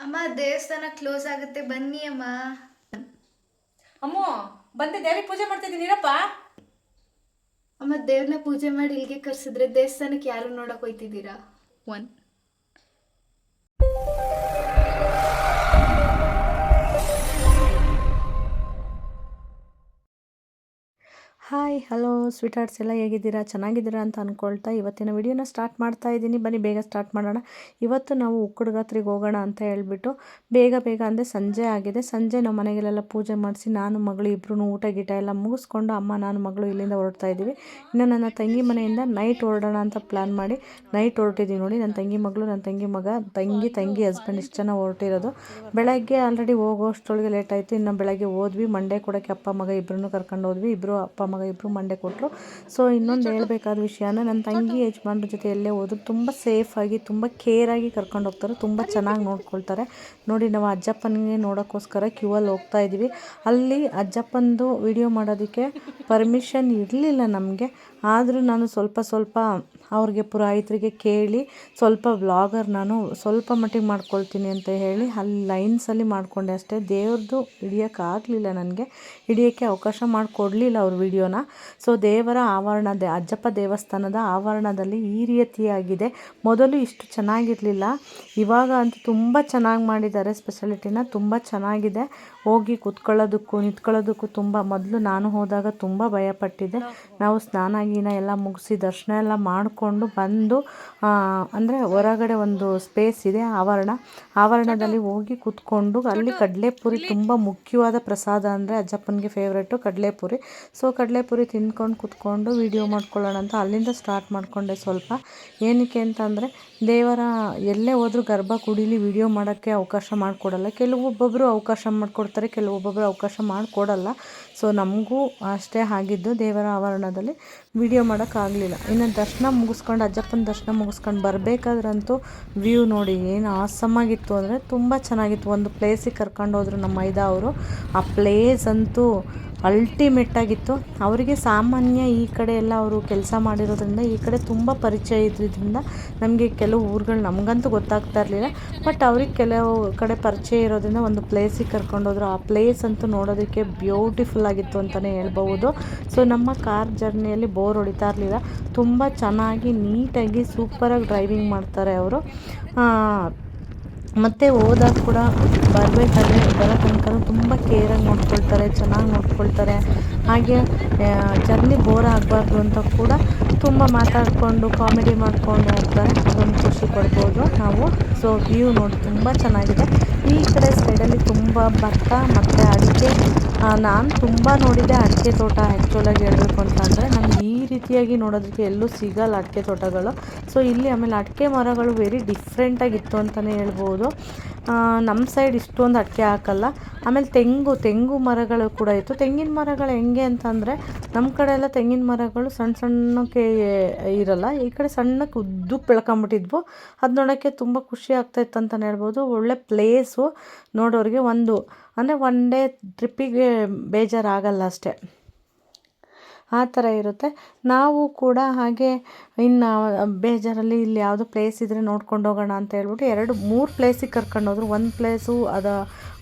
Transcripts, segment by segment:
ಅಮ್ಮ ದೇವಸ್ಥಾನ ಕ್ಲೋಸ್ ಆಗುತ್ತೆ ಬನ್ನಿ ಅಮ್ಮ. ಅಮ್ಮೋ ಬಂದೆ, ದೇವ್ರಿಗೆ ಪೂಜೆ ಮಾಡ್ತಿದ್ದೀನಿ ಇರಪ್ಪ. ಅಮ್ಮ ದೇವ್ರನ್ನ ಪೂಜೆ ಮಾಡಿ ಇಲ್ಲಿಗೆ ಕರ್ಸಿದ್ರೆ ದೇವಸ್ಥಾನಕ್ಕೆ ಯಾರು ನೋಡಕ್ ಹೋಯ್ತಿದ್ದೀರಾ? One hi hello sweethearts ಎಲ್ಲ ಹೇಗಿದ್ದೀರಾ? ಚೆನ್ನಾಗಿದ್ದೀರಾ ಅಂತ ಅಂದ್ಕೊಳ್ತಾ ಇವತ್ತಿನ ವಿಡಿಯೋನ ಸ್ಟಾರ್ಟ್ ಮಾಡ್ತಾ ಇದ್ದೀನಿ. ಬನ್ನಿ ಬೇಗ ಸ್ಟಾರ್ಟ್ ಮಾಡೋಣ. ಇವತ್ತು ನಾವು ಉಕ್ಕುಡ್ಗಾತ್ರಿಗೆ ಹೋಗೋಣ ಅಂತ ಹೇಳ್ಬಿಟ್ಟು ಬೇಗ ಅಂದರೆ ಸಂಜೆ ಆಗಿದೆ. ಸಂಜೆ ನಮ್ಮ ಮನೆಗೆಲ್ಲ ಪೂಜೆ ಮಾಡಿಸಿ ನಾನು ಮಗಳು ಇಬ್ಬರೂ ಊಟ ಗೀಟ ಎಲ್ಲ ಮುಗಿಸ್ಕೊಂಡು ಅಮ್ಮ ನಾನು ಮಗಳು ಇಲ್ಲಿಂದ ಹೊರಡ್ತಾ ಇದ್ದೀವಿ. ಇನ್ನು ನನ್ನ ತಂಗಿ ಮನೆಯಿಂದ ನೈಟ್ ಹೊರಡೋಣ ಅಂತ ಪ್ಲ್ಯಾನ್ ಮಾಡಿ ನೈಟ್ ಹೊರಟಿದ್ದೀವಿ. ನೋಡಿ ನನ್ನ ತಂಗಿ ಮಗಳು, ನನ್ನ ತಂಗಿ ಮಗ, ತಂಗಿ ಹಸ್ಬೆಂಡ್ ಇಷ್ಟು ಜನ ಹೊರಟಿರೋದು. ಬೆಳಗ್ಗೆ ಆಲ್ರೆಡಿ ಹೋಗೋಷ್ಟೊಳಗೆ ಲೇಟ್ ಆಯಿತು. ಇನ್ನು ಬೆಳಗ್ಗೆ ಹೋದ್ವಿ ಮಂಡೆ ಕೊಡೋಕ್ಕೆ, ಅಪ್ಪ ಮಗ ಇಬ್ಬರನ್ನು ಕರ್ಕೊಂಡು ಹೋದ್ವಿ. ಇಬ್ಬರು ಅಪ್ಪ ಮಗ ಇಬ್ಬರು ಮಂಡೆ ಕೊಟ್ಟರು. ಸೊ ಇನ್ನೊಂದು ಹೇಳಬೇಕಾದ ವಿಷಯನ, ನನ್ನ ತಂಗಿ ಯಜಮಾನ್ರ ಜೊತೆ ಎಲ್ಲೇ ಹೋದ್ರು ತುಂಬ ಸೇಫಾಗಿ ತುಂಬ ಕೇರಾಗಿ ಕರ್ಕೊಂಡು ಹೋಗ್ತಾರೆ, ತುಂಬ ಚೆನ್ನಾಗಿ ನೋಡ್ಕೊಳ್ತಾರೆ. ನೋಡಿ ನಾವು ಅಜ್ಜಪ್ಪನಿಗೆ ನೋಡೋಕ್ಕೋಸ್ಕರ ಕ್ಯೂ ಅಲ್ಲಿ ಹೋಗ್ತಾ ಇದ್ದೀವಿ. ಅಲ್ಲಿ ಅಜ್ಜಪ್ಪಂದು ವಿಡಿಯೋ ಮಾಡೋದಕ್ಕೆ ಪರ್ಮಿಷನ್ ಇರಲಿಲ್ಲ ನಮಗೆ. ಆದರೂ ನಾನು ಸ್ವಲ್ಪ ಅವ್ರಿಗೆ ಪುರೋಹಿತರಿಗೆ ಕೇಳಿ ಸ್ವಲ್ಪ ವ್ಲಾಗರ್ ನಾನು ಸ್ವಲ್ಪ ಮಟ್ಟಿಗೆ ಮಾಡ್ಕೊಳ್ತೀನಿ ಅಂತ ಹೇಳಿ ಅಲ್ಲಿ ಲೈನ್ಸಲ್ಲಿ ಮಾಡಿಕೊಂಡೆ ಅಷ್ಟೇ. ದೇವ್ರದ್ದು ಹಿಡಿಯೋಕ್ಕಾಗಲಿಲ್ಲ, ನನಗೆ ಹಿಡಿಯೋಕ್ಕೆ ಅವಕಾಶ ಮಾಡಿಕೊಡ್ಲಿಲ್ಲ ಅವ್ರ ವಿಡಿಯೋನ. ಸೊ ದೇವರ ಆವರಣದ ಅಜ್ಜಪ್ಪ ದೇವಸ್ಥಾನದ ಆವರಣದಲ್ಲಿ ಈ ರೀತಿಯಾಗಿದೆ. ಮೊದಲು ಇಷ್ಟು ಚೆನ್ನಾಗಿರಲಿಲ್ಲ, ಇವಾಗ ಅಂತೂ ತುಂಬ ಚೆನ್ನಾಗಿ ಮಾಡಿದ್ದಾರೆ. ಸ್ಪೆಷಾಲಿಟಿನ ತುಂಬ ಚೆನ್ನಾಗಿದೆ. ಹೋಗಿ ಕೂತ್ಕೊಳ್ಳೋದಕ್ಕೂ ನಿಂತ್ಕೊಳ್ಳೋದಕ್ಕೂ ತುಂಬ, ಮೊದಲು ನಾನು ಹೋದಾಗ ತುಂಬ ಭಯಪಟ್ಟಿದ್ದೆ. ನಾವು ಸ್ನಾನ ಗೀನ ಎಲ್ಲ ಮುಗಿಸಿ ದರ್ಶನ ಎಲ್ಲ ಮಾಡಿಕೊಂಡು ಬಂದು ಅಂದರೆ ಹೊರಗಡೆ ಒಂದು ಸ್ಪೇಸ್ ಇದೆ, ಆವರಣದಲ್ಲಿ ಹೋಗಿ ಕೂತ್ಕೊಂಡು ಅಲ್ಲಿ ಕಡಲೆಪುರಿ, ತುಂಬ ಮುಖ್ಯವಾದ ಪ್ರಸಾದ ಅಂದರೆ ಅಜ್ಜಪ್ಪನಿಗೆ ಫೇವ್ರೇಟು ಕಡಲೆಪುರಿ. ಸೊ ಕಡಲೆಪುರಿ ತಿಂದ್ಕೊಂಡು ಕೂತ್ಕೊಂಡು ವೀಡಿಯೋ ಮಾಡ್ಕೊಳ್ಳೋಣ ಅಂತ ಅಲ್ಲಿಂದ ಸ್ಟಾರ್ಟ್ ಮಾಡಿಕೊಂಡೆ. ಸ್ವಲ್ಪ ಏನಕ್ಕೆ ಅಂತಂದರೆ ದೇವರ ಎಲ್ಲೇ ಹೋದರೂ ಗರ್ಭ ಗುಡಿಲಿ ವೀಡಿಯೋ ಮಾಡೋಕ್ಕೆ ಅವಕಾಶ ಮಾಡಿಕೊಡಲ್ಲ. ಕೆಲವೊಬ್ಬೊಬ್ಬರು ಅವಕಾಶ ಮಾಡಿಕೊಡ್ತಾರೆ, ಕೆಲವೊಬ್ಬೊಬ್ಬರು ಅವಕಾಶ ಮಾಡಿಕೊಡಲ್ಲ. ಸೊ ನಮಗೂ ಅಷ್ಟೇ ಆಗಿದ್ದು, ದೇವರ ಆವರಣದಲ್ಲಿ ವಿಡಿಯೋ ಮಾಡೋಕ್ಕಾಗಲಿಲ್ಲ. ಇನ್ನು ದರ್ಶನ ಮುಗಿಸ್ಕೊಂಡು, ಅಜ್ಜಪ್ಪನ ದರ್ಶನ ಮುಗಿಸ್ಕೊಂಡು ಬರಬೇಕಾದ್ರಂತೂ ವ್ಯೂ ನೋಡಿ ಏನು ಆಸಮಾಗಿತ್ತು ಅಂದರೆ ತುಂಬ ಚೆನ್ನಾಗಿತ್ತು. ಒಂದು ಪ್ಲೇಸಿಗೆ ಕರ್ಕೊಂಡು ಹೋದ್ರು ನಮ್ಮ ಮೈದಾ ಅವರು. ಆ ಪ್ಲೇಸ್ ಅಂತೂ ಅಲ್ಟಿಮೇಟ್ ಆಗಿತ್ತು. ಅವರಿಗೆ ಸಾಮಾನ್ಯ ಈ ಕಡೆ ಎಲ್ಲ ಅವರು ಕೆಲಸ ಮಾಡಿರೋದ್ರಿಂದ ಈ ಕಡೆ ತುಂಬ ಪರಿಚಯ ಇದ್ರಿಂದ ನಮಗೆ ಕೆಲವು ಊರುಗಳು ನಮಗಂತೂ ಗೊತ್ತಾಗ್ತಾ ಇರಲಿಲ್ಲ. ಬಟ್ ಅವ್ರಿಗೆ ಕೆಲವು ಕಡೆ ಪರಿಚಯ ಇರೋದ್ರಿಂದ ಒಂದು ಪ್ಲೇಸಿಗೆ ಕರ್ಕೊಂಡೋದ್ರು. ಆ ಪ್ಲೇಸ್ ಅಂತೂ ನೋಡೋದಕ್ಕೆ ಬ್ಯೂಟಿಫುಲ್ ಆಗಿತ್ತು ಅಂತಲೇ ಹೇಳ್ಬೋದು. ಸೊ ನಮ್ಮ ಕಾರ್ ಜರ್ನಿಯಲ್ಲಿ ಬೋರ್ ಹೊಡಿತಾ ಇರಲಿಲ್ಲ. ತುಂಬ ಚೆನ್ನಾಗಿ ನೀಟಾಗಿ ಸೂಪರಾಗಿ ಡ್ರೈವಿಂಗ್ ಮಾಡ್ತಾರೆ ಅವರು. ಮತ್ತು ಹೋದಾಗ ಕೂಡ ಬರಬೇಕಾದ್ರೆ ಬರೋ ತನಕ ತುಂಬ ಕೇರಾಗಿ ನೋಡ್ಕೊಳ್ತಾರೆ, ಚೆನ್ನಾಗಿ ನೋಡ್ಕೊಳ್ತಾರೆ. ಹಾಗೆ ಜರ್ನಿ ಬೋರ್ ಆಗಬಾರ್ದು ಅಂತ ಕೂಡ ತುಂಬ ಮಾತಾಡಿಕೊಂಡು ಕಾಮಿಡಿ ಮಾಡಿಕೊಂಡು ಹೋಗ್ತಾರೆ. ಅದೊಂದು ಖುಷಿ ಪಡ್ಬೋದು ನಾವು. ಸೊ ವ್ಯೂ ನೋಡಿ ತುಂಬ ಚೆನ್ನಾಗಿದೆ. ಈ ಕಡೆ ಸೈಡಲ್ಲಿ ತುಂಬ ಭತ್ತ ಮತ್ತು ಅಡಿಕೆ. ನಾನು ತುಂಬ ನೋಡಿದ್ದೆ ಅಡಿಕೆ ತೋಟ. ಆ್ಯಕ್ಚುಲಾಗಿ ಹೇಳಬೇಕು ಅಂತಂದರೆ ನಮ್ಗೆ ಈ ರೀತಿಯಾಗಿ ನೋಡೋದಕ್ಕೆ ಎಲ್ಲೂ ಸಿಗಲ್ಲ ಅಡಿಕೆ ತೋಟಗಳು. ಸೊ ಇಲ್ಲಿ ಆಮೇಲೆ ಅಡಿಕೆ ಮರಗಳು ವೆರಿ ಡಿಫ್ರೆಂಟಾಗಿತ್ತು ಅಂತಲೇ ಹೇಳ್ಬೋದು. ನಮ್ಮ ಸೈಡ್ ಇಷ್ಟೊಂದು ಅಡಿಕೆ ಹಾಕಲ್ಲ. ಆಮೇಲೆ ತೆಂಗು ಮರಗಳು ಕೂಡ ಇತ್ತು. ತೆಂಗಿನ ಮರಗಳು ಹೆಂಗೆ ಅಂತಂದರೆ ನಮ್ಮ ಕಡೆ ಎಲ್ಲ ತೆಂಗಿನ ಮರಗಳು ಸಣ್ಣಕ್ಕೆ ಇರಲ್ಲ, ಈ ಕಡೆ ಸಣ್ಣಕ್ಕೆ ಉದ್ದಕ್ಕೆ ಬೆಳ್ಕೊಂಬಿಟ್ಟಿದ್ವು. ಅದು ನೋಡೋಕ್ಕೆ ತುಂಬ ಖುಷಿ ಆಗ್ತಾಯಿತ್ತು ಅಂತಲೇ ಹೇಳ್ಬೋದು. ಒಳ್ಳೆ ಪ್ಲೇಸು ನೋಡೋರಿಗೆ. ಅಂದರೆ ಒನ್ ಡೇ ಟ್ರಿಪ್ಪಿಗೆ ಬೇಜಾರಾಗಲ್ಲ ಅಷ್ಟೇ, ಆ ಥರ ಇರುತ್ತೆ. ನಾವು ಕೂಡ ಹಾಗೆ ಇನ್ನು ಬೇಜಾರಲ್ಲಿ ಇಲ್ಲಿ ಯಾವುದೋ ಪ್ಲೇಸ್ ಇದ್ದರೆ ನೋಡ್ಕೊಂಡು ಹೋಗೋಣ ಅಂತ ಹೇಳ್ಬಿಟ್ಟು 2-3 ಪ್ಲೇಸಿಗೆ ಕರ್ಕೊಂಡೋದ್ರು. ಒಂದು ಪ್ಲೇಸು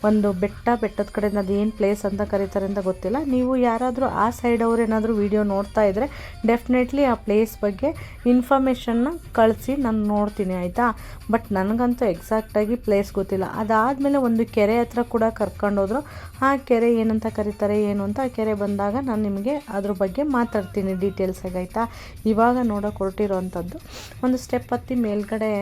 ಒಂದು ಬೆಟ್ಟದ ಕಡೆಯಿಂದ ಅದು ಏನು ಪ್ಲೇಸ್ ಅಂತ ಕರೀತಾರೆ ಅಂತ ಗೊತ್ತಿಲ್ಲ. ನೀವು ಯಾರಾದರೂ ಆ ಸೈಡ್ ಅವ್ರು ಏನಾದರೂ ವೀಡಿಯೋ ನೋಡ್ತಾ ಇದ್ದರೆ ಡೆಫಿನೆಟ್ಲಿ ಆ ಪ್ಲೇಸ್ ಬಗ್ಗೆ ಇನ್ಫಾರ್ಮೇಷನ್ನ ಕಳಿಸಿ, ನಾನು ನೋಡ್ತೀನಿ ಆಯಿತಾ. ಬಟ್ ನನಗಂತೂ ಎಕ್ಸಾಕ್ಟಾಗಿ ಪ್ಲೇಸ್ ಗೊತ್ತಿಲ್ಲ. ಅದಾದಮೇಲೆ ಒಂದು ಕೆರೆ ಹತ್ರ ಕೂಡ ಕರ್ಕೊಂಡೋದ್ರು. ಆ ಕೆರೆ ಏನಂತ ಕರೀತಾರೆ ಏನು ಅಂತ ಆ ಕೆರೆ ಬಂದಾಗ ನಾನು ನಿಮಗೆ ಅದ್ರ ಬಗ್ಗೆ ಮಾತಾಡ್ತೀನಿ ಡೀಟೇಲ್ಸಾಗಿ ಆಯಿತಾ. ಇವಾಗ ನೋಡೋಕೆ ಹೊರಟಿರೋವಂಥದ್ದು ಒಂದು ಸ್ಟೆಪ್ ಹತ್ತಿ ಮೇಲ್ಗಡೆ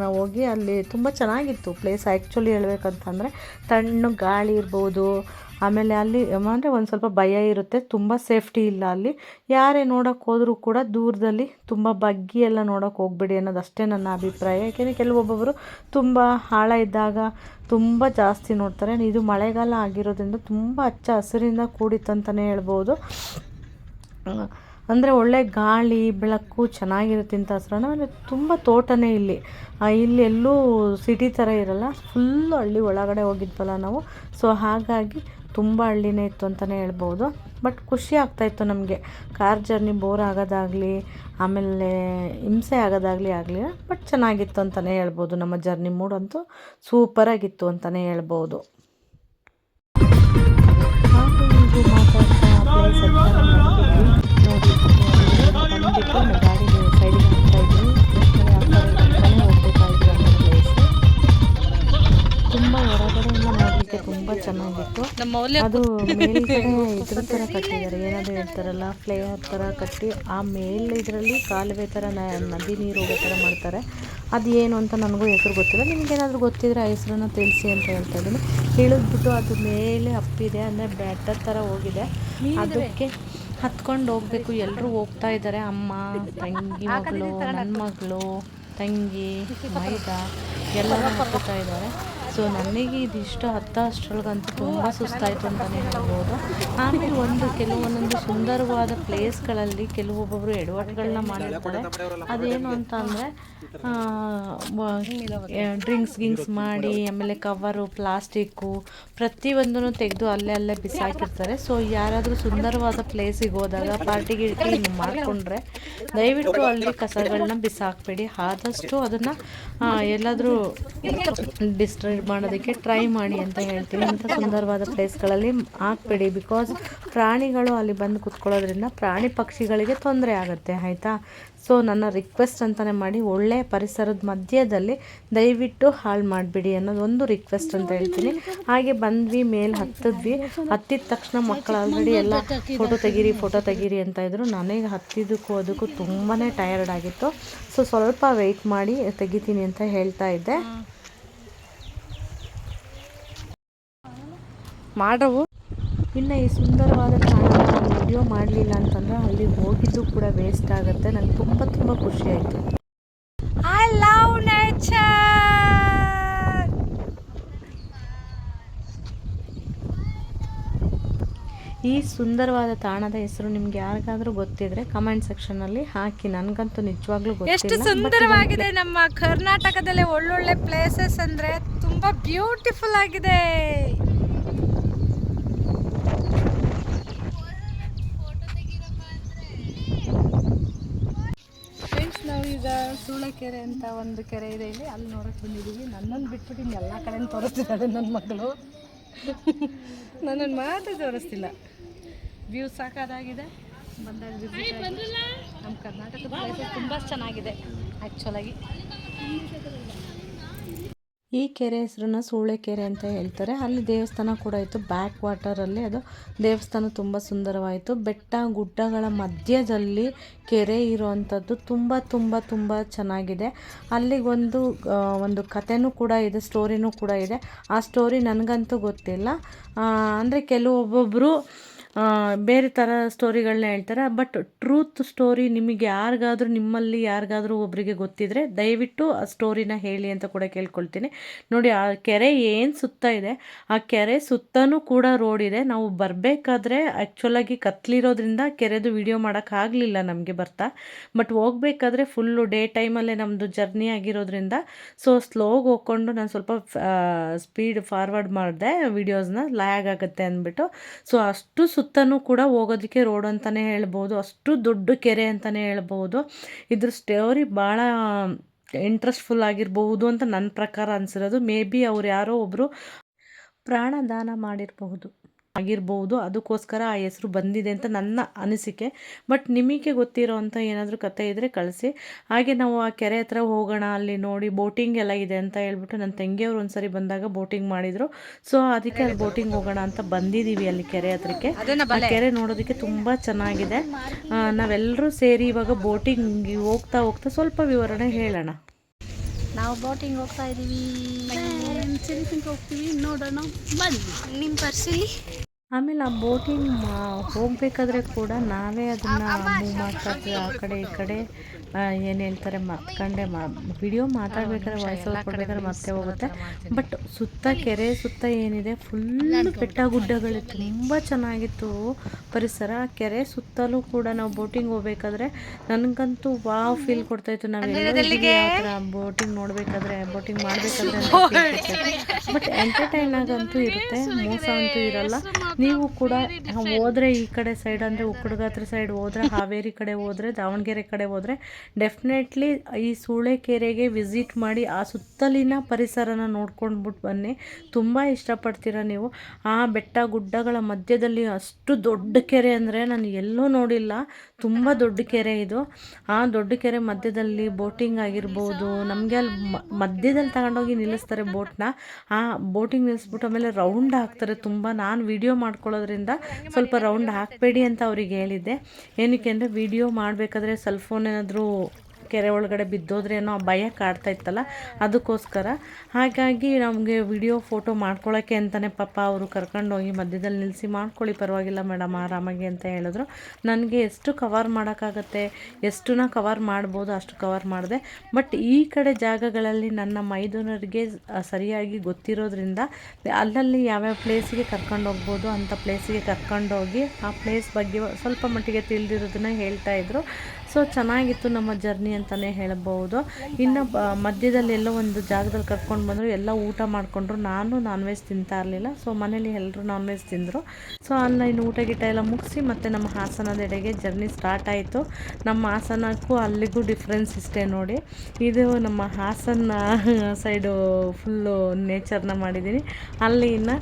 ನಾವು ಹೋಗಿ ಅಲ್ಲಿ ತುಂಬ ಚೆನ್ನಾಗಿತ್ತು ಪ್ಲೇಸ್. ಆ್ಯಕ್ಚುಲಿ ಹೇಳ್ಬೇಕಂತಂದರೆ ತಣ್ಣಗೆ ಗಾಳಿ ಇರ್ಬೋದು. ಆಮೇಲೆ ಅಲ್ಲಿ ಅಂದರೆ ಒಂದು ಸ್ವಲ್ಪ ಭಯ ಇರುತ್ತೆ, ತುಂಬ ಸೇಫ್ಟಿ ಇಲ್ಲ ಅಲ್ಲಿ. ಯಾರೇ ನೋಡೋಕ್ಕೆ ಹೋದರೂ ಕೂಡ ದೂರದಲ್ಲಿ ತುಂಬ ಬಗ್ಗಿ ಎಲ್ಲ ನೋಡೋಕೆ ಹೋಗ್ಬೇಡಿ ಅನ್ನೋದಷ್ಟೇ ನನ್ನ ಅಭಿಪ್ರಾಯ. ಯಾಕೆಂದರೆ ಕೆಲವೊಬ್ಬೊಬ್ಬರು ತುಂಬ ಆಳ ಇದ್ದಾಗ ತುಂಬ ಜಾಸ್ತಿ ನೋಡ್ತಾರೆ. ಇದು ಮಳೆಗಾಲ ಆಗಿರೋದ್ರಿಂದ ತುಂಬ ಹಚ್ಚ ಹಸಿರಿಂದ ಕೂಡಿತ್ತಂತಲೇ ಹೇಳ್ಬೋದು. ಅಂದರೆ ಒಳ್ಳೆ ಗಾಳಿ ಬೆಳಕು ಚೆನ್ನಾಗಿರುತ್ತೆ ಇಂಥ ಹಸ್ರನ. ಅಂದರೆ ತುಂಬ ತೋಟನೇ ಇಲ್ಲಿ ಎಲ್ಲೂ ಸಿಟಿ ಥರ ಇರಲ್ಲ, ಫುಲ್ಲು ಹಳ್ಳಿ ಒಳಗಡೆ ಹೋಗಿದ್ವಲ್ಲ ನಾವು. ಸೊ ಹಾಗಾಗಿ ತುಂಬ ಹಳ್ಳಿನೇ ಇತ್ತು ಅಂತಲೇ ಹೇಳ್ಬೋದು. ಬಟ್ ಖುಷಿ ಆಗ್ತಾಯಿತ್ತು ನಮಗೆ. ಕಾರ್ ಜರ್ನಿ ಬೋರ್ ಆಗೋದಾಗಲಿ ಆಮೇಲೆ ಹಿಂಸೆ ಆಗೋದಾಗಲಿ ಬಟ್ ಚೆನ್ನಾಗಿತ್ತು ಅಂತಲೇ ಹೇಳ್ಬೋದು. ನಮ್ಮ ಜರ್ನಿ ಮೂಡ್ ಅಂತೂ ಸೂಪರಾಗಿತ್ತು ಅಂತಲೇ ಹೇಳ್ಬೋದು. ಹಾಗೂ ಹೀಗೆ ಮಾತಾಡ್ತಾ ಪ್ಲೇಸ್ ಹತ್ರ ನೋಡಿ ಬಂದುಬಿಟ್ಟು ಗಾಡಿ ಸೈಡಿಗೆ ಹಾಕ್ತಾ ಇದ್ವಿ. ಹೋಗ್ಬೇಕಾಗಿತ್ತು ಅನ್ನೋ ಪ್ಲೇಸ್ ತುಂಬ ಹೊರಗಡೆಯಿಂದ ನೋಡಲಿಕ್ಕೆ ತುಂಬ ಚೆನ್ನಾಗಿತ್ತು. ಅದು ಮೇಲ್ಗಡೆ ಇದ್ರ ಥರ ಕಟ್ಟಿದ್ದಾರೆ, ಏನಾದರೂ ಹೇಳ್ತಾರಲ್ಲ ಫ್ಲೇವರ್ ಥರ ಕಟ್ಟಿ ಆ ಮೇಲೆ ಇದರಲ್ಲಿ ಕಾಲುವೆ ಥರ ನದಿ ನೀರು ಹೋಗೋ ಥರ ಮಾಡ್ತಾರೆ. ಅದು ಏನು ಅಂತ ನನಗೂ ಹೆಸರು ಗೊತ್ತಿಲ್ಲ. ನಿಮಗೇನಾದರೂ ಗೊತ್ತಿದ್ರೆ ಆ ಹೆಸರನ್ನು ತಿಳಿಸಿ ಅಂತ ಹೇಳ್ತಾ ಇದ್ದೀನಿ. ಇಳಿದ್ಬಿಟ್ಟು ಅದು ಮೇಲೆ ಅಪ್ಪಿದೆ, ಅಂದರೆ ಬೆಟ್ಟ ಥರ ಹೋಗಿದೆ. ಅದಕ್ಕೆ ಹತ್ಕೊಂಡು ಹೋಗಬೇಕು. ಎಲ್ಲರೂ ಹೋಗ್ತಾ ಇದ್ದಾರೆ. ಅಮ್ಮ, ತಂಗಿ ಮಗಳು, ನನ್ನ ಮಗಳು, ತಂಗಿ, ಮೈದ ಎಲ್ಲರೂ ಹತ್ತುತ್ತಾ ಇದ್ದಾರೆ. ಸೊ ನನಗೆ ಇದಿಷ್ಟು ಅಷ್ಟರೊಳಗಂತೂ ತುಂಬ ಸುಸ್ತಾಯಿತು ಅಂತಲೇ ಹೇಳ್ಬೋದು. ಆಮೇಲೆ ಕೆಲವೊಂದೊಂದು ಸುಂದರವಾದ ಪ್ಲೇಸ್ಗಳಲ್ಲಿ ಕೆಲವೊಬ್ಬೊಬ್ಬರು ಎಡವಟ್ಟುಗಳನ್ನ ಮಾಡಿರ್ತಾರೆ. ಅದೇನು ಅಂತ ಅಂದರೆ ಡ್ರಿಂಕ್ಸ್ ಮಾಡಿ ಆಮೇಲೆ ಕವರು, ಪ್ಲಾಸ್ಟಿಕ್ಕು ಪ್ರತಿಯೊಂದನ್ನು ತೆಗೆದು ಅಲ್ಲೇ ಬಿಸಾಕಿರ್ತಾರೆ. ಸೊ ಯಾರಾದರೂ ಸುಂದರವಾದ ಪ್ಲೇಸಿಗೆ ಹೋದಾಗ ಪಾರ್ಟಿ ಮಾಡಿಕೊಂಡ್ರೆ ದಯವಿಟ್ಟು ಅಲ್ಲಿ ಕಸಗಳನ್ನ ಬಿಸಾಕಬೇಡಿ. ಆದಷ್ಟು ಅದನ್ನು ಎಲ್ಲಾದರೂ ಡಿಸ್ಟ್ರೈಬ್ ಮಾಡೋದಕ್ಕೆ ಟ್ರೈ ಮಾಡಿ ಅಂತ ಹೇಳ್ತೀನಿ. ಇಂಥ ಸುಂದರವಾದ ಪ್ಲೇಸ್ಗಳಲ್ಲಿ ಹಾಕಬೇಡಿ. ಬಿಕಾಸ್ ಪ್ರಾಣಿಗಳು ಅಲ್ಲಿ ಬಂದು ಕುತ್ಕೊಳ್ಳೋದ್ರಿಂದ ಪ್ರಾಣಿ ಪಕ್ಷಿಗಳಿಗೆ ತೊಂದರೆ ಆಗುತ್ತೆ, ಆಯಿತಾ. ಸೊ ನನ್ನ ರಿಕ್ವೆಸ್ಟ್ ಅಂತಲೇ ಮಾಡಿ, ಒಳ್ಳೆಯ ಪರಿಸರದ ಮಧ್ಯದಲ್ಲಿ ದಯವಿಟ್ಟು ಹಾಳು ಮಾಡಿಬಿಡಿ ಅನ್ನೋದು ಒಂದು ರಿಕ್ವೆಸ್ಟ್ ಅಂತ ಹೇಳ್ತೀನಿ. ಹಾಗೆ ಬಂದ್ವಿ, ಮೇಲೆ ಹತ್ತಿದ ತಕ್ಷಣ ಮಕ್ಕಳು ಆಲ್ರೆಡಿ ಎಲ್ಲ ಫೋಟೋ ತೆಗೀರಿ ಅಂತ ಇದ್ರು. ನನಗೆ ಹತ್ತಿದ್ದಕ್ಕೂ ಅದಕ್ಕೂ ತುಂಬಾ ಟಯರ್ಡ್ ಆಗಿತ್ತು. ಸೊ ಸ್ವಲ್ಪ ವೆಯ್ಟ್ ಮಾಡಿ ತೆಗಿತೀನಿ ಅಂತ ಹೇಳ್ತಾ ಇದ್ದೆ. ಮಾಡವು ಇನ್ನು ಈ ಸುಂದರವಾದ ತಾಣನ ನಾನು ವಿಡಿಯೋ ಮಾಡಲಿಲ್ಲ ಅಂತಂದರೆ ಅಲ್ಲಿ ಹೋಗಿದ್ದು ಕೂಡ ವೇಸ್ಟ್ ಆಗುತ್ತೆ. ನನಗೆ ತುಂಬ ಖುಷಿ ಆಯಿತು. I love nature. ಈ ಸುಂದರವಾದ ತಾಣದ ಹೆಸರು ನಿಮ್ಗೆ ಯಾರಿಗಾದ್ರೂ ಗೊತ್ತಿದ್ರೆ ಕಮೆಂಟ್ ಸೆಕ್ಷನಲ್ಲಿ ಹಾಕಿ. ನನಗಂತೂ ನಿಜವಾಗ್ಲೂ ಗೊತ್ತಿಲ್ಲ. ಎಷ್ಟು ಸುಂದರವಾಗಿದೆ ನಮ್ಮ ಕರ್ನಾಟಕದಲ್ಲಿ. ಒಳ್ಳೊಳ್ಳೆ ಪ್ಲೇಸಸ್ ಅಂದರೆ ತುಂಬ ಬ್ಯೂಟಿಫುಲ್ ಆಗಿದೆ. ನಾವೀಗ ಸೂಳೆಕೆರೆ ಅಂತ ಒಂದು ಕೆರೆ ಇದೆ ಇಲ್ಲಿ, ಅಲ್ಲಿ ನೋಡೋಕೆ ಬಂದಿದ್ದೀವಿ. ನನ್ನನ್ನು ಬಿಟ್ಬಿಟ್ಟು ಇನ್ನೆಲ್ಲ ಕಡೆ ತೋರಿಸ್ತಿದ್ದಾಳೆ ನನ್ನ ಮಗಳು. ನನ್ನನ್ನು ಮಾತ್ರ ತೋರಿಸ್ತಿಲ್ಲ. ವ್ಯೂ ಸಾಕಾಗಿದೆ. ಬಂದಾಗ ನಮ್ಮ ಕರ್ನಾಟಕದ ಪ್ಲೇಸಸ್ ತುಂಬ ಚೆನ್ನಾಗಿದೆ ಆ್ಯಕ್ಚುಲಾಗಿ. ಈ ಕೆರೆ ಹೆಸರನ್ನ ಸೂಳೆಕೆರೆ ಅಂತ ಹೇಳ್ತಾರೆ. ಅಲ್ಲಿ ದೇವಸ್ಥಾನ ಕೂಡ ಇತ್ತು, ಬ್ಯಾಕ್ ವಾಟರಲ್ಲಿ. ಅದು ದೇವಸ್ಥಾನ ತುಂಬ ಸುಂದರವಾಯಿತು. ಬೆಟ್ಟ ಗುಡ್ಡಗಳ ಮಧ್ಯದಲ್ಲಿ ಕೆರೆ ಇರುವಂಥದ್ದು ತುಂಬ ಚೆನ್ನಾಗಿದೆ. ಅಲ್ಲಿಗೆ ಒಂದು ಕಥೆನೂ ಕೂಡ ಇದೆ, ಸ್ಟೋರಿನೂ ಕೂಡ ಇದೆ. ಆ ಸ್ಟೋರಿ ನನಗಂತೂ ಗೊತ್ತಿಲ್ಲ. ಅಂದರೆ ಕೆಲವೊಬ್ಬೊಬ್ಬರು ಬೇರೆ ಥರ ಸ್ಟೋರಿಗಳನ್ನ ಹೇಳ್ತಾರೆ. ಬಟ್ ಟ್ರೂತ್ ಸ್ಟೋರಿ ನಿಮ್ಮಲ್ಲಿ ಯಾರಿಗಾದ್ರೂ ಒಬ್ಬರಿಗೆ ಗೊತ್ತಿದ್ರೆ ದಯವಿಟ್ಟು ಆ ಸ್ಟೋರಿನ ಹೇಳಿ ಅಂತ ಕೂಡ ಕೇಳ್ಕೊಳ್ತೀನಿ. ನೋಡಿ, ಆ ಕೆರೆ ಏನು ಸುತ್ತ ಇದೆ, ಆ ಕೆರೆ ಸುತ್ತನೂ ಕೂಡ ರೋಡ್ ಇದೆ. ನಾವು ಬರಬೇಕಾದ್ರೆ ಆ್ಯಕ್ಚುಲಾಗಿ ಕತ್ಲಿರೋದ್ರಿಂದ ಕೆರೆದು ವಿಡಿಯೋ ಮಾಡೋಕ್ಕಾಗಲಿಲ್ಲ ನಮಗೆ ಬರ್ತಾ. ಬಟ್ ಹೋಗ್ಬೇಕಾದ್ರೆ ಫುಲ್ಲು ಡೇ ಟೈಮಲ್ಲೇ ನಮ್ಮದು ಜರ್ನಿ ಆಗಿರೋದ್ರಿಂದ ಸೊ ಸ್ಲೋಗಿ ಹೋಗ್ಕೊಂಡು ನಾನು ಸ್ವಲ್ಪ ಸ್ಪೀಡ್ ಫಾರ್ವರ್ಡ್ ಮಾಡಿದೆ ವಿಡಿಯೋಸ್ನ, ಲ್ಯಾಗ್ ಆಗುತ್ತೆ ಅಂದ್ಬಿಟ್ಟು. ಸೊ ಅಷ್ಟು ಸುತ್ತನೂ ಕೂಡ ಹೋಗೋದಕ್ಕೆ ರೋಡ್ ಅಂತಲೇ ಹೇಳ್ಬೋದು. ಅಷ್ಟು ದೊಡ್ಡ ಕೆರೆ ಅಂತಲೇ ಹೇಳ್ಬೋದು. ಇದ್ರ ಸ್ಟೋರಿ ಭಾಳ ಇಂಟ್ರೆಸ್ಟ್ಫುಲ್ ಆಗಿರಬಹುದು ಅಂತ ನನ್ನ ಪ್ರಕಾರ ಅನಿಸಿರೋದು. ಮೇ ಬಿ ಅವ್ರು ಯಾರೋ ಒಬ್ಬರು ಪ್ರಾಣದಾನ ಆಗಿರಬಹುದು, ಅದಕ್ಕೋಸ್ಕರ ಆ ಹೆಸರು ಬಂದಿದೆ ಅಂತ ನನ್ನ ಅನಿಸಿಕೆ. ಬಟ್ ನಿಮಗೆ ಗೊತ್ತಿರೋ ಅಂಥ ಏನಾದರೂ ಕತೆ ಇದ್ದರೆ ಕಳಿಸಿ. ಹಾಗೆ ನಾವು ಆ ಕೆರೆ ಹತ್ರ ಹೋಗೋಣ, ಅಲ್ಲಿ ನೋಡಿ ಬೋಟಿಂಗ್ ಎಲ್ಲ ಇದೆ ಅಂತ ಹೇಳ್ಬಿಟ್ಟು ನನ್ನ ತಂಗಿಯವರು ಒಂದ್ಸರಿ ಬಂದಾಗ ಬೋಟಿಂಗ್ ಮಾಡಿದರು. ಸೊ ಅದಕ್ಕೆ ಅಲ್ಲಿ ಬೋಟಿಂಗ್ ಹೋಗೋಣ ಅಂತ ಬಂದಿದ್ದೀವಿ ಅಲ್ಲಿ ಕೆರೆ ಹತ್ರಕ್ಕೆ. ಆ ಕೆರೆ ನೋಡೋದಕ್ಕೆ ತುಂಬ ಚೆನ್ನಾಗಿದೆ. ನಾವೆಲ್ಲರೂ ಸೇರಿ ಇವಾಗ ಬೋಟಿಂಗ್ ಹೋಗ್ತಾ ಸ್ವಲ್ಪ ವಿವರಣೆ ಹೇಳೋಣ. ನಾವು ಬೋಟಿಂಗ್ ಹೋಗ್ತಾ ಇದ್ದೀವಿ. ಹೋಗ್ತೀವಿ, ನೋಡೋಣ ಬನ್ನಿ. ನಿಮ್ಮ ಪರ್ಸಲ್ಲಿ ಆಮೇಲೆ ಆ ಬೋಟಿಂಗ್ ಹೋಗಬೇಕಾದ್ರೆ ಕೂಡ ನಾವೇ ಅದನ್ನು ಮೂವ್ ಮಾಡ್ತಾ ಇರ್ತೀವಿ ಆ ಕಡೆ ಈ ಕಡೆ. ಏನು ಹೇಳ್ತಾರೆ ಮತ್ಕಂಡೆ ವಿಡಿಯೋ ಮಾತಾಡ್ಬೇಕಾದ್ರೆ ವಾಯ್ಸ್ ಓವರ್ ಕೊಡ್ಬೇಕಾದ್ರೆ ಮತ್ತೆ ಹೋಗುತ್ತೆ. ಬಟ್ ಸುತ್ತ ಕೆರೆ ಸುತ್ತ ಏನಿದೆ ಫುಲ್ ಬೆಟ್ಟ ಗುಡ್ಡಗಳು ತುಂಬ ಚೆನ್ನಾಗಿತ್ತು ಪರಿಸರ. ಕೆರೆ ಸುತ್ತಲೂ ಕೂಡ ನಾವು ಬೋಟಿಂಗ್ ಹೋಗ್ಬೇಕಾದ್ರೆ ನನಗಂತೂ ವಾವ್ ಫೀಲ್ ಕೊಡ್ತಾಯಿತ್ತು. ನಾವೆಲ್ಲ ಬೋಟಿಂಗ್ ನೋಡಬೇಕಾದ್ರೆ ಬೋಟಿಂಗ್ ಮಾಡಬೇಕಾದ್ರೆ ಬಟ್ ಎಂಟರ್ಟೈನ್ ಆಗಂತೂ ಇರುತ್ತೆ, ಮೋಸ ಅಂತೂ ಇರಲ್ಲ. ನೀವು ಕೂಡ ಹೋದರೆ ಈ ಕಡೆ ಸೈಡ್ ಅಂದರೆ ಉಕ್ಕಡಗಾತ್ರಿ ಸೈಡ್ ಹೋದರೆ, ಹಾವೇರಿ ಕಡೆ ಹೋದರೆ, ದಾವಣಗೆರೆ ಕಡೆ ಹೋದರೆ ಡೆಫಿನೆಟ್ಲಿ ಈ ಸೂಳೆಕೆರೆಗೆ ವಿಸಿಟ್ ಮಾಡಿ ಆ ಸುತ್ತಲಿನ ಪರಿಸರನ ನೋಡ್ಕೊಂಡ್ಬಿಟ್ಟು ಬನ್ನಿ. ತುಂಬ ಇಷ್ಟಪಡ್ತೀರ ನೀವು. ಆ ಬೆಟ್ಟ ಗುಡ್ಡಗಳ ಮಧ್ಯದಲ್ಲಿ ಅಷ್ಟು ದೊಡ್ಡ ಕೆರೆ ಅಂದರೆ ನಾನು ಎಲ್ಲೂ ನೋಡಿಲ್ಲ. ತುಂಬ ದೊಡ್ಡ ಕೆರೆ ಇದು. ಆ ದೊಡ್ಡ ಕೆರೆ ಮಧ್ಯದಲ್ಲಿ ಬೋಟಿಂಗ್ ಆಗಿರ್ಬೋದು. ನಮಗೆ ಅಲ್ಲಿ ಮಧ್ಯದಲ್ಲಿ ತಗೊಂಡೋಗಿ ನಿಲ್ಲಿಸ್ತಾರೆ ಬೋಟ್ನ. ಆ ಬೋಟಿಂಗ್ ನಿಲ್ಲಿಸ್ಬಿಟ್ಟು ಆಮೇಲೆ ರೌಂಡ್ ಹಾಕ್ತಾರೆ ತುಂಬ. ನಾನು ವಿಡಿಯೋ ಮಾಡ್ಕೊಳ್ಳೋದ್ರಿಂದ ಸ್ವಲ್ಪ ರೌಂಡ್ ಹಾಕಬೇಡಿ ಅಂತ ಅವ್ರಿಗೆ ಹೇಳಿದ್ದೆ. ಏನಕ್ಕೆ ಅಂದರೆ ವಿಡಿಯೋ ಮಾಡಬೇಕಾದ್ರೆ ಸೆಲ್ ಫೋನ್ ಏನಾದರೂ ಕೆರೆ ಒಳಗಡೆ ಬಿದ್ದೋದ್ರೆ ಏನೋ ಭಯ ಕಾಡ್ತಾ ಇತ್ತಲ್ಲ, ಅದಕ್ಕೋಸ್ಕರ. ಹಾಗಾಗಿ ನಮಗೆ ವಿಡಿಯೋ ಫೋಟೋ ಮಾಡ್ಕೊಳ್ಳೋಕ್ಕೆ ಅಂತಲೇ ಪಾಪ ಅವರು ಕರ್ಕೊಂಡೋಗಿ ಮಧ್ಯದಲ್ಲಿ ನಿಲ್ಲಿಸಿ ಮಾಡ್ಕೊಳ್ಳಿ ಪರವಾಗಿಲ್ಲ ಮೇಡಮ್ ಆರಾಮಾಗಿ ಅಂತ ಹೇಳಿದ್ರು. ನನಗೆ ಎಷ್ಟು ಕವರ್ ಮಾಡೋಕ್ಕಾಗತ್ತೆ, ಎಷ್ಟನ್ನ ಕವರ್ ಮಾಡ್ಬೋದು ಅಷ್ಟು ಕವರ್ ಮಾಡಿದೆ. ಬಟ್ ಈ ಕಡೆ ಜಾಗಗಳಲ್ಲಿ ನನ್ನ ಮೈದುನರಿಗೆ ಸರಿಯಾಗಿ ಗೊತ್ತಿರೋದ್ರಿಂದ ಅಲ್ಲಲ್ಲಿ ಯಾವ್ಯಾವ ಪ್ಲೇಸಿಗೆ ಕರ್ಕೊಂಡೋಗ್ಬೋದು ಅಂಥ ಪ್ಲೇಸಿಗೆ ಕರ್ಕೊಂಡೋಗಿ ಆ ಪ್ಲೇಸ್ ಬಗ್ಗೆ ಸ್ವಲ್ಪ ಮಟ್ಟಿಗೆ ತಿಳಿದಿರೋದನ್ನ ಹೇಳ್ತಾಯಿದ್ರು. ಸೊ ಚೆನ್ನಾಗಿತ್ತು ನಮ್ಮ ಜರ್ನಿ ಅಂತಲೇ ಹೇಳ್ಬೋದು. ಇನ್ನು ಮಧ್ಯದಲ್ಲಿ ಎಲ್ಲೋ ಒಂದು ಜಾಗದಲ್ಲಿ ಕರ್ಕೊಂಡು ಬಂದರು, ಎಲ್ಲ ಊಟ ಮಾಡಿಕೊಂಡ್ರು. ನಾನು ನಾನ್ ವೆಜ್ ತಿಂತಾ ಇರಲಿಲ್ಲ, ಸೊ ಮನೇಲಿ ಎಲ್ಲರೂ ನಾನ್ ವೆಜ್ ತಿಂದರು. ಸೊ ಅಲ್ಲಿ ಇನ್ನು ಊಟ ಗೀಟ ಎಲ್ಲ ಮುಗಿಸಿ ಮತ್ತೆ ನಮ್ಮ ಹಾಸನದೆಡೆಗೆ ಜರ್ನಿ ಸ್ಟಾರ್ಟ್ ಆಯಿತು. ನಮ್ಮ ಹಾಸನಕ್ಕೂ ಅಲ್ಲಿಗೂ ಡಿಫ್ರೆನ್ಸ್ ಇಷ್ಟೇ ನೋಡಿ. ಇದು ನಮ್ಮ ಹಾಸನ ಸೈಡು ಫುಲ್ಲು ನೇಚರ್ನ ಮಾಡಿದ್ದೀನಿ. ಅಲ್ಲಿ ಇನ್ನು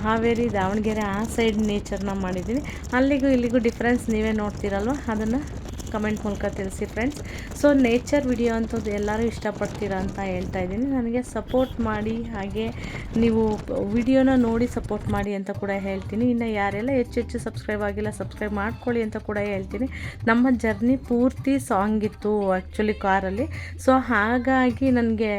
ಹಾವೇರಿ ದಾವಣಗೆರೆ ಆ ಸೈಡ್ ನೇಚರ್ನ ಮಾಡಿದ್ದೀನಿ. ಅಲ್ಲಿಗೂ ಇಲ್ಲಿಗೂ ಡಿಫ್ರೆನ್ಸ್ ನೀವೇ ನೋಡ್ತೀರಲ್ವ, ಅದನ್ನು ಕಮೆಂಟ್ ಮೂಲಕ ತಿಳಿಸಿ ಫ್ರೆಂಡ್ಸ್. ಸೊ ನೇಚರ್ ವಿಡಿಯೋ ಅಂಥದ್ದು ಎಲ್ಲರೂ ಇಷ್ಟಪಡ್ತೀರಾ ಅಂತ ಹೇಳ್ತಾ ಇದ್ದೀನಿ. ನನಗೆ ಸಪೋರ್ಟ್ ಮಾಡಿ, ಹಾಗೆ ನೀವು ವಿಡಿಯೋನ ನೋಡಿ ಸಪೋರ್ಟ್ ಮಾಡಿ ಅಂತ ಕೂಡ ಹೇಳ್ತೀನಿ. ಇನ್ನು ಯಾರೆಲ್ಲ ಹೆಚ್ಚು ಸಬ್ಸ್ಕ್ರೈಬ್ ಆಗಿಲ್ಲ ಸಬ್ಸ್ಕ್ರೈಬ್ ಮಾಡ್ಕೊಳ್ಳಿ ಅಂತ ಕೂಡ ಹೇಳ್ತೀನಿ. ನಮ್ಮ ಜರ್ನಿ ಪೂರ್ತಿ ಸಾಂಗ್ ಇತ್ತು ಆ್ಯಕ್ಚುಲಿ ಕಾರಲ್ಲಿ. ಸೊ ಹಾಗಾಗಿ ನನಗೆ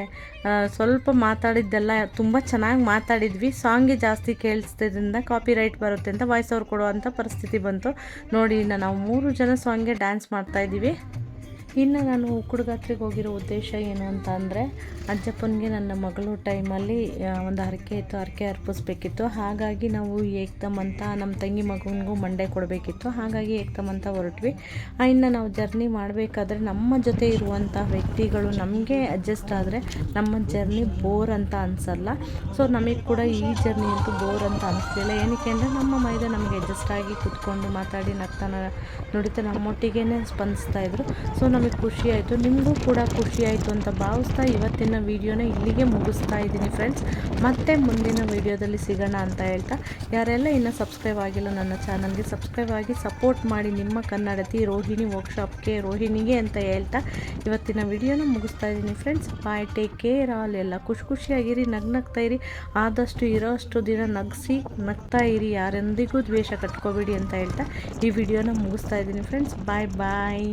ಸ್ವಲ್ಪ ಮಾತಾಡಿದ್ದೆಲ್ಲ ತುಂಬ ಚೆನ್ನಾಗಿ ಮಾತಾಡಿದ್ವಿ. ಸಾಂಗ್ಗೆ ಜಾಸ್ತಿ ಕೇಳಿಸ್ತಿದ್ರಿಂದ ಕಾಪಿ ರೈಟ್ ಬರುತ್ತೆ ಅಂತ ವಾಯ್ಸ್ ಓವರ್ ಕೊಡುವಂಥ ಪರಿಸ್ಥಿತಿ ಬಂತು ನೋಡಿ. ಇನ್ನು ನಾವು 3 ಜನ ಸಾಂಗ್ಗೆ ಡ್ಯಾನ್ಸ್ ಮಾಡ್ತಾಯಿದ್ದೀವಿ. ಇನ್ನು ನಾನು ಉಕ್ಕಡಗಾತ್ರಿಗೆ ಹೋಗಿರೋ ಉದ್ದೇಶ ಏನು ಅಂತ ಅಂದರೆ, ಅಜ್ಜಪ್ಪನಿಗೆ ನನ್ನ ಮಗಳು ಟೈಮಲ್ಲಿ ಒಂದು ಹರಕೆ ಇತ್ತು, ಹರಕೆ ಅರ್ಪಿಸ್ಬೇಕಿತ್ತು. ಹಾಗಾಗಿ ನಾವು ಏಕ್ದಮ್ ಅಂತ ನಮ್ಮ ತಂಗಿ ಮಗನಿಗೂ ಮಂಡೆ ಕೊಡಬೇಕಿತ್ತು. ಹಾಗಾಗಿ ಏಕ್ದಮ್ ಅಂತ ಹೊರಟ್ವಿ. ಇನ್ನು ನಾವು ಜರ್ನಿ ಮಾಡಬೇಕಾದ್ರೆ ನಮ್ಮ ಜೊತೆ ಇರುವಂಥ ವ್ಯಕ್ತಿಗಳು ನಮಗೆ ಅಡ್ಜಸ್ಟ್ ಆದರೆ ನಮ್ಮ ಜರ್ನಿ ಬೋರ್ ಅಂತ ಅನಿಸಲ್ಲ. ಸೊ ನಮಗೆ ಕೂಡ ಈ ಜರ್ನಿ ಅಂತೂ ಬೋರ್ ಅಂತ ಅನಿಸ್ಲಿಲ್ಲ. ಏನಕ್ಕೆ ಅಂದರೆ ನಮ್ಮ ಮೈದ ನಮಗೆ ಅಡ್ಜಸ್ಟ್ ಆಗಿ ಕೂತ್ಕೊಂಡು ಮಾತಾಡಿ ನಗ್ತಾನ ನುಡಿತಾ ನಮ್ಮೊಟ್ಟಿಗೆ ಸ್ಪಂದಿಸ್ತಾಯಿದ್ರು. ಸೊ ನಮಗೆ ಖುಷಿ ಆಯಿತು, ನಿಮಗೂ ಕೂಡ ಖುಷಿ ಆಯಿತು ಅಂತ ಭಾವಿಸ್ತಾ ಇವತ್ತಿನ ವಿಡಿಯೋನ ಇಲ್ಲಿಗೆ ಮುಗಿಸ್ತಾ ಇದ್ದೀನಿ ಫ್ರೆಂಡ್ಸ್. ಮತ್ತೆ ಮುಂದಿನ ವಿಡಿಯೋದಲ್ಲಿ ಸಿಗೋಣ ಅಂತ ಹೇಳ್ತಾ, ಯಾರೆಲ್ಲ ಇನ್ನೂ ಸಬ್ಸ್ಕ್ರೈಬ್ ಆಗಿಲ್ಲ ನನ್ನ ಚಾನಲ್ಗೆ ಸಬ್ಸ್ಕ್ರೈಬ್ ಆಗಿ ಸಪೋರ್ಟ್ ಮಾಡಿ. ನಿಮ್ಮ ಕನ್ನಡತಿ ರೋಹಿಣಿ ವರ್ಕ್ಶಾಪ್ಗೆ ರೋಹಿಣಿಗೆ ಅಂತ ಹೇಳ್ತಾ ಇವತ್ತಿನ ವಿಡಿಯೋನ ಮುಗಿಸ್ತಾ ಇದ್ದೀನಿ ಫ್ರೆಂಡ್ಸ್. ಬಾಯ್, ಟೇಕ್ ಕೇರ್ ಆಲ್. ಎಲ್ಲ ಖುಷಿಯಾಗಿರಿ, ನಗ್ತಾ ಇರಿ, ಆದಷ್ಟು ಇರೋಷ್ಟು ದಿನ ನಗ್ತಾ ಇರಿ, ಯಾರೆಂದಿಗೂ ದ್ವೇಷ ಕಟ್ಕೋಬೇಡಿ ಅಂತ ಹೇಳ್ತಾ ಈ ವಿಡಿಯೋನ ಮುಗಿಸ್ತಾ ಇದ್ದೀನಿ ಫ್ರೆಂಡ್ಸ್. ಬಾಯ್.